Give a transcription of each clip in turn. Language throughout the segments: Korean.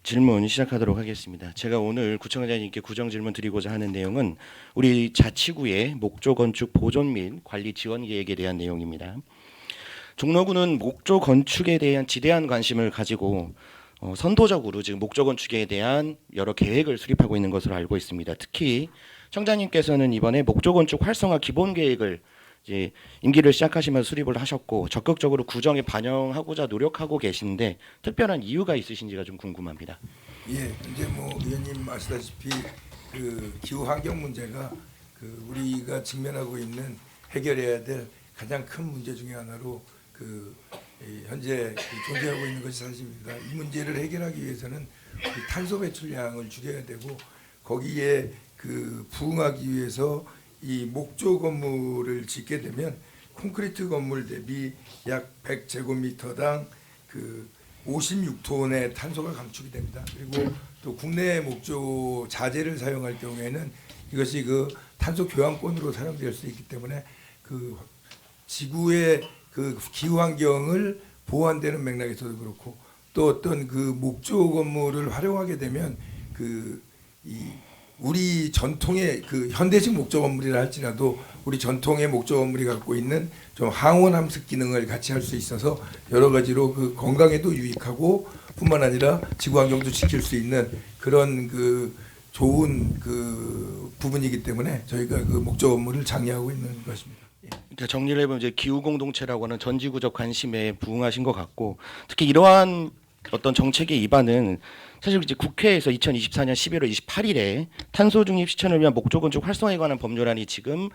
질문 시작하도록 하겠습니다. 제가 오늘 구청장님께 구정 질문 드리고자 하는 내용은 우리 자치구의 목조 건축 보존 및 관리 지원 계획에 대한 내용입니다. 종로구는 목조 건축에 대한 지대한 관심을 가지고 선도적으로 지금 목조 건축에 대한 여러 계획을 수립하고 있는 것으로 알고 있습니다. 특히 청장님께서는 이번에 목조 건축 활성화 기본 계획을 이제 임기를 시작하시면서 수립을 하셨고 적극적으로 구정에 반영하고자 노력하고 계신데 특별한 이유가 있으신지가 좀 궁금합니다. 예, 이제 뭐 의원님 아시다시피 그 기후 환경 문제가 그 우리가 직면하고 있는 해결해야 될 가장 큰 문제 중에 하나로 현재 존재하고 있는 것이 사실입니다. 이 문제를 해결하기 위해서는 탄소 배출량을 줄여야 되고 거기에 부응하기 위해서 이 목조 건물을 짓게 되면 콘크리트 건물 대비 약 100제곱미터당 56톤의 탄소가 감축이 됩니다. 그리고 또 국내 목조 자재를 사용할 경우에는 이것이 탄소 교환권으로 사용될 수 있기 때문에 지구의 기후 환경을 보호한다는 맥락에서도 그렇고 또 어떤 목조 건물을 활용하게 되면 우리 전통의 현대식 목조 건물이라 할지라도 우리 전통의 목조 건물이 갖고 있는 좀 항원 함습 기능을 같이 할 수 있어서 여러 가지로 건강에도 유익하고 뿐만 아니라 지구 환경도 지킬 수 있는 그런 좋은 부분이기 때문에 저희가 목조 건물을 장려하고 있는 것입니다. 그러니까 정리를 해보면 이제 기후 공동체라고 하는 전지구적 관심에 부응하신 것 같고 특히 이러한 어떤 정책의 입안은 사실 이제 국회에서 2024년 11월 28일에 탄소 중립 실천을 위한 목조 건축 활성화에 관한 법률안이 지금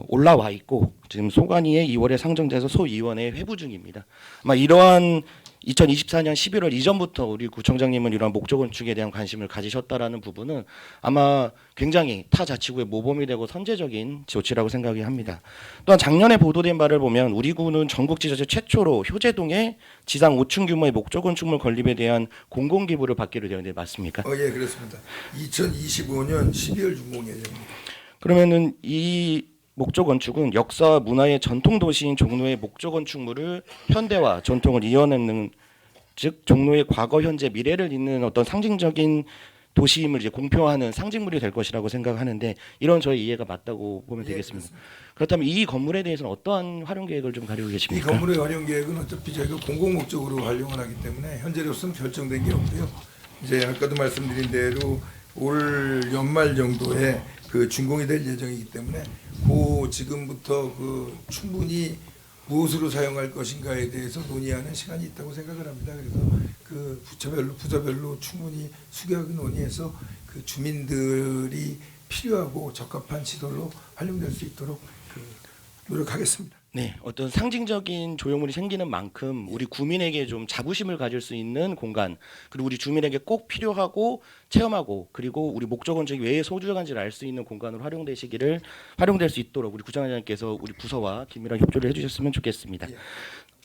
올라와 있고 지금 소관위에 2월에 상정돼서 소위원회 회부 중입니다. 아마 이러한 2024년 11월 이전부터 우리 구청장님은 이러한 목조 건축에 대한 관심을 가지셨다라는 부분은 아마 굉장히 타 자치구의 모범이 되고 선제적인 조치라고 생각이 합니다. 또한 작년에 보도된 바를 보면 우리 구는 전국 지자체 최초로 효제동에 지상 5층 규모의 목조 건축물 건립에 대한 공공 기부를 받기로 되었는데 맞습니까? 예, 그렇습니다. 2025년 12월 준공 예정입니다. 그러면은 이 목조 건축은 역사와 문화의 전통 도시인 종로의 목조 건축물을 현대와 전통을 이어내는 즉 종로의 과거, 현재, 미래를 잇는 어떤 상징적인 도시임을 이제 공표하는 상징물이 될 것이라고 생각하는데 이런 저희 이해가 맞다고 보면 되겠습니다. 그렇다면 이 건물에 대해서는 어떠한 활용 계획을 좀 가지고 계십니까? 이 건물의 활용 계획은 어차피 저희가 공공 목적으로 활용을 하기 때문에 현재로서는 결정된 게 없고요. 이제 아까도 말씀드린 대로 올 연말 정도에 준공이 될 예정이기 때문에 지금부터 충분히 무엇으로 사용할 것인가에 대해서 논의하는 시간이 있다고 생각을 합니다. 그래서 부처별로 충분히 수교하고 논의해서 주민들이 필요하고 적합한 시설로 활용될 수 있도록 노력하겠습니다. 네, 어떤 상징적인 조형물이 생기는 만큼 우리 구민에게 좀 자부심을 가질 수 있는 공간, 그리고 우리 주민에게 꼭 필요하고 체험하고 그리고 우리 목조 건축이 왜 소중한지를 알 수 있는 공간으로 활용될 수 있도록 우리 구청장님께서 우리 부서와 긴밀한 협조를 해주셨으면 좋겠습니다.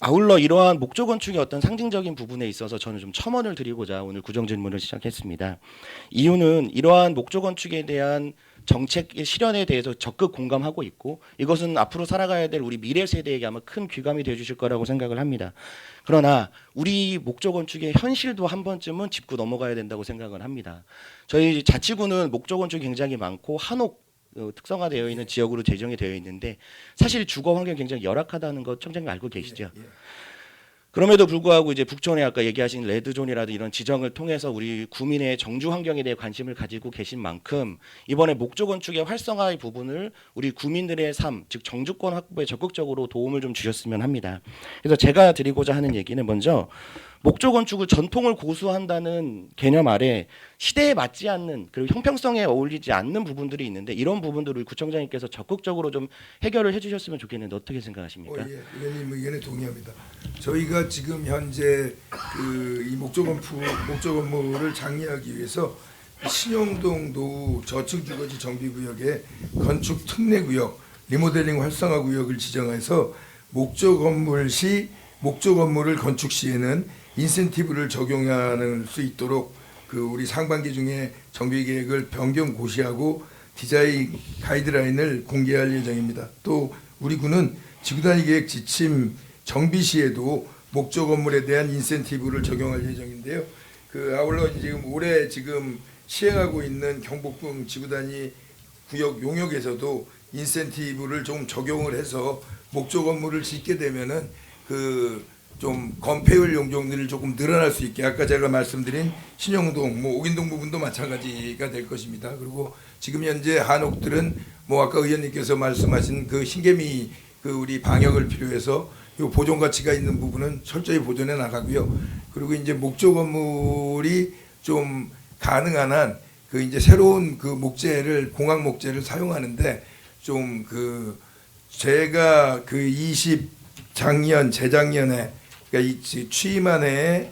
아울러 이러한 목조 건축의 어떤 상징적인 부분에 있어서 저는 좀 첨언을 드리고자 오늘 구정 질문을 시작했습니다. 이유는 이러한 목조 건축에 대한 정책의 실현에 대해서 적극 공감하고 있고 이것은 앞으로 살아가야 될 우리 미래 세대에게 아마 큰 귀감이 되어 주실 거라고 생각을 합니다. 그러나 우리 목조 건축의 현실도 한 번쯤은 짚고 넘어가야 된다고 생각을 합니다. 저희 자치구는 목조 건축이 굉장히 많고 한옥 특성화되어 있는 지역으로 제정이 되어 있는데 사실 주거 환경이 굉장히 열악하다는 것 청장님 알고 계시죠? 그럼에도 불구하고 이제 북촌에 아까 얘기하신 레드존이라든 이런 지정을 통해서 우리 구민의 정주 환경에 대해 관심을 가지고 계신 만큼 이번에 목조 건축의 활성화의 부분을 우리 구민들의 삶, 즉 정주권 확보에 적극적으로 도움을 좀 주셨으면 합니다. 그래서 제가 드리고자 하는 얘기는 먼저 목조 건축을 전통을 고수한다는 개념 아래 시대에 맞지 않는 그리고 형평성에 어울리지 않는 부분들이 있는데 이런 부분들을 구청장님께서 적극적으로 좀 해결을 해주셨으면 좋겠는데 어떻게 생각하십니까? 예, 의원님 의견에 동의합니다. 저희가 지금 현재 이 목조 건물을 장려하기 위해서 신용동 노후 저층 주거지 정비구역에 건축 특례구역, 리모델링 활성화 구역을 지정해서 목조 건물을 건축 시에는 인센티브를 적용할 수 있도록 우리 상반기 중에 정비 계획을 변경 고시하고 디자인 가이드라인을 공개할 예정입니다. 또 우리 구는 지구단위 계획 지침 정비 시에도 목조 건물에 대한 인센티브를 적용할 예정인데요. 아울러 지금 올해 지금 시행하고 있는 경복궁 지구단위 구역 용역에서도 인센티브를 좀 적용을 해서 목조 건물을 짓게 되면은 좀 건폐율 용적률이 조금 늘어날 수 있게 아까 제가 말씀드린 신용동, 옥인동 부분도 마찬가지가 될 것입니다. 그리고 지금 현재 한옥들은 아까 의원님께서 말씀하신 신개미 우리 방역을 필요해서 이 보존 가치가 있는 부분은 철저히 보존해 나가고요. 그리고 이제 목조 건물이 좀 가능한 한 이제 새로운 목재를 공학 목재를 사용하는데 좀 제가 재작년에 그러니까 취임한 해에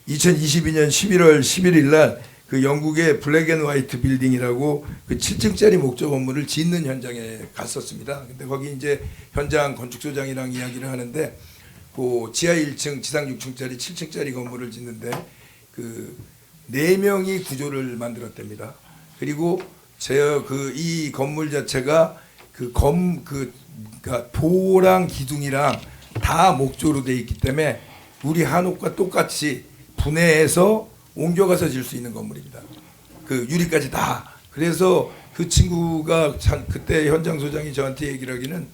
2022년 11월 11일 날 영국의 블랙앤화이트 빌딩이라고 7층짜리 목조 건물을 짓는 현장에 갔었습니다. 근데 거기 이제 현장 건축소장이랑 이야기를 하는데 지하 1층, 지상 6층짜리 7층짜리 건물을 짓는데 4명이 구조를 만들었답니다. 그리고 이 건물 자체가 그러니까 도랑 기둥이랑 다 목조로 돼 있기 때문에 우리 한옥과 똑같이 분해해서 옮겨가서 질 수 있는 건물입니다. 유리까지 다. 그래서 그 친구가 그때 현장 소장이 저한테 얘기를 하기는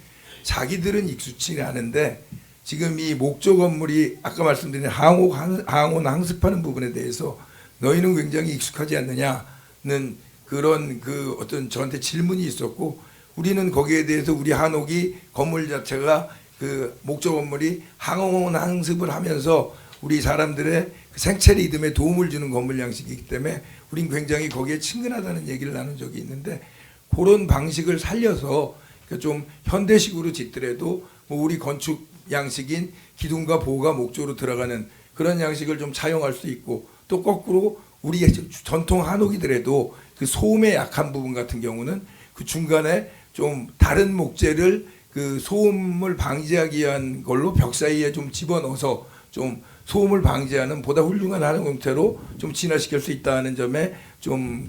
자기들은 익숙치 않은데 지금 이 목조 건물이 아까 말씀드린 항온 항습하는 부분에 대해서 너희는 굉장히 익숙하지 않느냐는 그런 어떤 저한테 질문이 있었고 우리는 거기에 대해서 우리 한옥이 건물 자체가 목조 건물이 항온 항습을 하면서 우리 사람들의 생체 리듬에 도움을 주는 건물 양식이기 때문에 우린 굉장히 거기에 친근하다는 얘기를 나눈 적이 있는데 그런 방식을 살려서 좀 현대식으로 짓더라도 우리 건축 양식인 기둥과 보가 목조로 들어가는 그런 양식을 좀 차용할 수 있고 또 거꾸로 우리 전통 한옥이더라도 소음에 약한 부분 같은 경우는 중간에 좀 다른 목재를 소음을 방지하기 위한 걸로 벽 사이에 좀 집어넣어서 좀 소음을 방지하는 보다 훌륭한 한옥 형태로 좀 진화시킬 수 있다는 점에 좀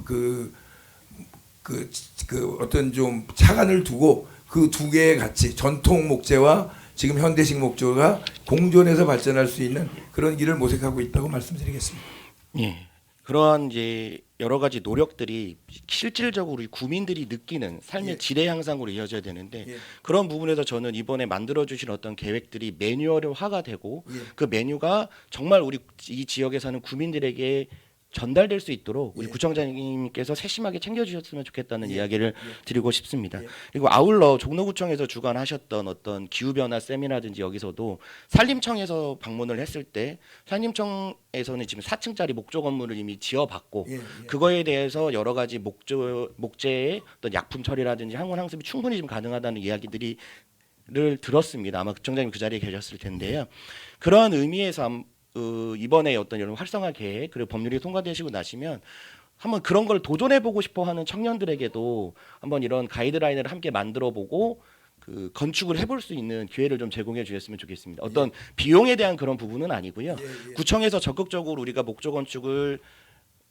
어떤 좀 차관을 두고 그 두 개의 같이 전통 목재와 지금 현대식 목조가 공존해서 발전할 수 있는 그런 길을 모색하고 있다고 말씀드리겠습니다. 예. 그러한 이제 여러 가지 노력들이 실질적으로 우리 구민들이 느끼는 삶의 예. 질의 향상으로 이어져야 되는데 예. 그런 부분에서 저는 이번에 만들어 주신 어떤 계획들이 매뉴얼화가 되고 예. 그 메뉴가 정말 우리 이 지역에 사는 구민들에게 전달될 수 있도록 우리 예. 구청장님께서 세심하게 챙겨주셨으면 좋겠다는 예. 이야기를 예. 드리고 싶습니다. 예. 그리고 아울러 종로구청에서 주관하셨던 어떤 기후변화 세미나든지 여기서도 산림청에서 방문을 했을 때 산림청에서는 지금 4층짜리 목조 건물을 이미 지어봤고 예. 예. 그거에 대해서 여러 가지 목재의 어떤 약품 처리라든지 항원 항습이 충분히 좀 가능하다는 이야기들이 를 들었습니다. 아마 구청장님 그 자리에 계셨을 텐데요. 그런 의미에서 이번에 어떤 이런 활성화 계획 그리고 법률이 통과되시고 나시면 한번 그런 걸 도전해보고 싶어하는 청년들에게도 한번 이런 가이드라인을 함께 만들어보고 건축을 해볼 수 있는 기회를 좀 제공해 주셨으면 좋겠습니다. 어떤 비용에 대한 그런 부분은 아니고요. 예. 구청에서 적극적으로 우리가 목조 건축을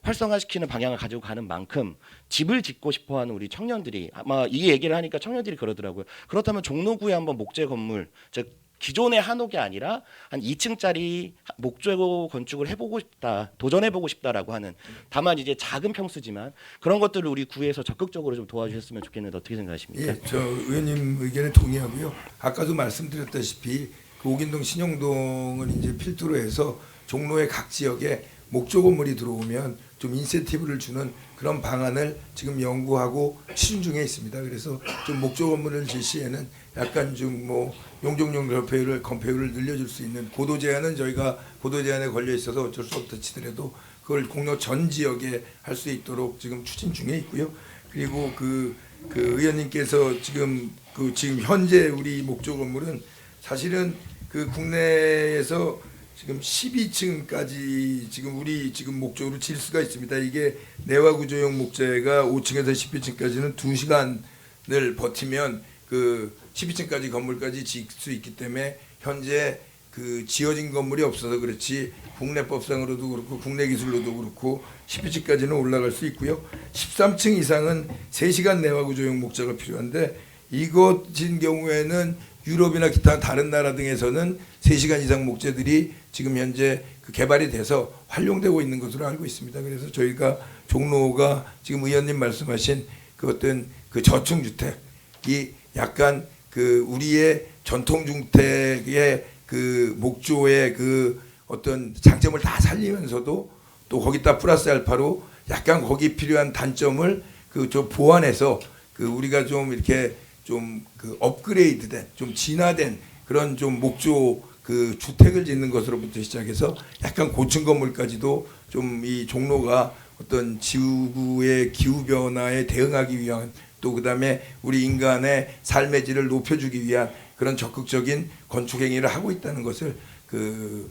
활성화시키는 방향을 가지고 가는 만큼 집을 짓고 싶어하는 우리 청년들이 아마 이 얘기를 하니까 청년들이 그러더라고요. 그렇다면 종로구에 한번 목재 건물, 즉 기존의 한옥이 아니라 한 2층짜리 목조 건축을 해보고 싶다, 도전해보고 싶다라고 하는 다만 이제 작은 평수지만 그런 것들을 우리 구에서 적극적으로 좀 도와주셨으면 좋겠는데 어떻게 생각하십니까? 예, 저 의원님 의견에 동의하고요. 아까도 말씀드렸다시피 옥인동 신용동을 이제 필두로 해서 종로의 각 지역에 목조 건물이 들어오면 좀 인센티브를 주는 그런 방안을 지금 연구하고 추진 중에 있습니다. 그래서 좀 목조 건물을 질 시에는 약간 좀 용적률 건폐율을 늘려줄 수 있는 고도 제한은 저희가 고도 제한에 걸려 있어서 어쩔 수 없다 치더라도 그걸 공로 전 지역에 할 수 있도록 지금 추진 중에 있고요. 그리고 그 의원님께서 지금 현재 우리 목조 건물은 사실은 국내에서 지금 12층까지 지금 우리 지금 목조로 질 수가 있습니다. 이게 내화 구조용 목재가 5층에서 12층까지는 2시간을 버티면 12층까지 건물까지 질 수 있기 때문에 현재 지어진 건물이 없어서 그렇지 국내법상으로도 그렇고 국내 기술로도 그렇고 12층까지는 올라갈 수 있고요. 13층 이상은 3시간 내화 구조용 목재가 필요한데 이것인 경우에는 유럽이나 기타 다른 나라 등에서는 3시간 이상 목재들이 지금 현재 그 개발이 돼서 활용되고 있는 것으로 알고 있습니다. 그래서 저희가 종로가 지금 의원님 말씀하신 그 어떤 그 저층 주택이 약간 그 우리의 전통 주택의 그 목조의 그 어떤 장점을 다 살리면서도 또 거기다 플러스 알파로 약간 거기 필요한 단점을 그 좀 보완해서 그 우리가 좀 이렇게 좀 그 업그레이드된 좀 진화된 그런 좀 목조 그 주택을 짓는 것으로부터 시작해서 약간 고층 건물까지도 좀 이 종로가 어떤 지구의 기후 변화에 대응하기 위한 또 그다음에 우리 인간의 삶의 질을 높여주기 위한 그런 적극적인 건축 행위를 하고 있다는 것을 그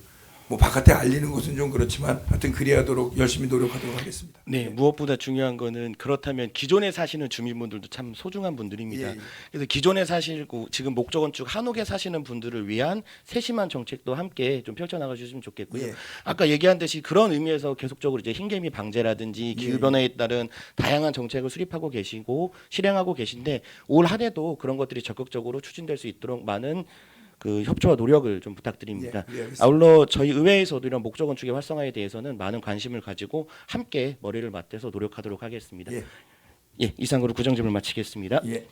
뭐 바깥에 알리는 것은 좀 그렇지만 하여튼 그리하도록 열심히 노력하도록 하겠습니다. 네, 무엇보다 중요한 거는 그렇다면 기존에 사시는 주민분들도 참 소중한 분들입니다. 예, 예. 그래서 기존에 사시고 지금 목조건축 한옥에 사시는 분들을 위한 세심한 정책도 함께 좀 펼쳐나가 주시면 좋겠고요. 예. 아까 얘기한 듯이 그런 의미에서 계속적으로 이제 흰개미 방제라든지 기후 변화에 따른 다양한 정책을 수립하고 계시고 실행하고 계신데 올 한 해도 그런 것들이 적극적으로 추진될 수 있도록 많은 그 협조와 노력을 좀 부탁드립니다. 예, 알겠습니다. 아울러 저희 의회에서도 이런 목조 건축의 활성화에 대해서는 많은 관심을 가지고 함께 머리를 맞대서 노력하도록 하겠습니다. 예. 예, 이상으로 구정질을 마치겠습니다. 예.